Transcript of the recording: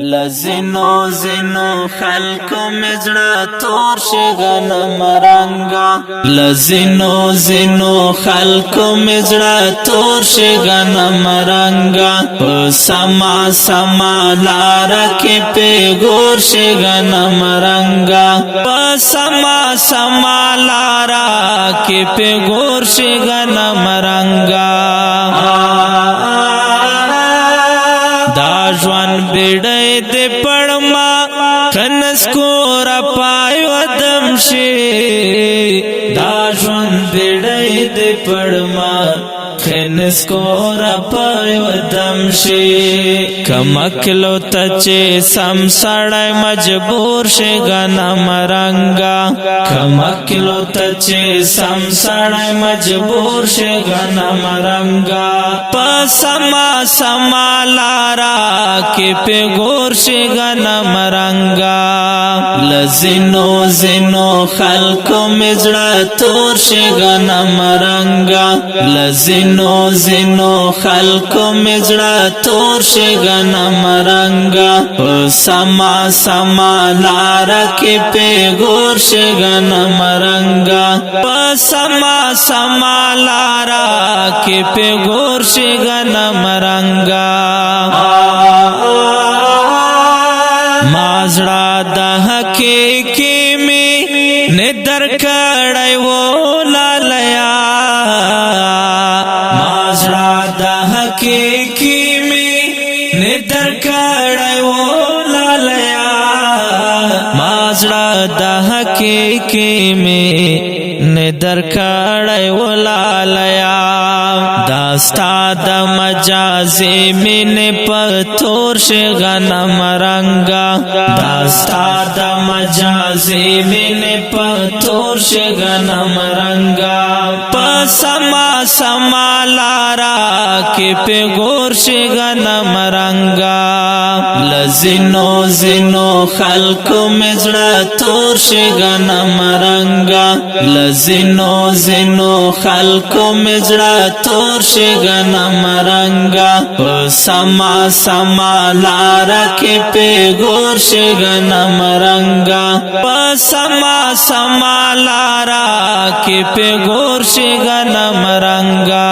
لزینو زینو خلکو مزړه تور شي غنم رنگا لزینو زینو خلکو مزړه تور شي غنم رنگا په سما سما لار کې په ګور شي غنم رنگا په سما سما لار کې په ګور شي غنم رنگا دا ژوند بیڑی دی پڑما خنس کو را پای ودم شي دا ژوند بیڑی دی پڑما خنس کو را پای ودم شي کمکلو تچے سم سړی مجبور شي غنم رنگا کمکلو تچے سم سړی مجبور شي غنم رنگا پسما سما لارا کې په ګور شي غنم رنگا لزینو زینو خلکو مزړه تور شي غنم رنگا لزینو زینو خلکو مزړه تور شي غنم رنگا سما سما لارا کې په ګور شي غنم رنگا سما سما لارا کې په ګور شي غنم رنگا مازړه د حقیقي می ندر کړای و لالیا مازړه د حقیقي می ندر کړای و لالیا مازړه د حقیقي می ندر کړای و لالیا داستا د مجازي مين پتور شي غنم رنگا داستا د مجازي مين پتور شي غنم رنگا پسما سما لارا کې په ګور شي غنم رنگا لزینو زینو خلکو مزړه تور شي غنم رنگا لزینو زینو خلکو مزړه تور شي غنم رنگا سما سما لارا کې په ګور شي غنم رنگا سما سما لارا کې په ګور شي غنم رنگا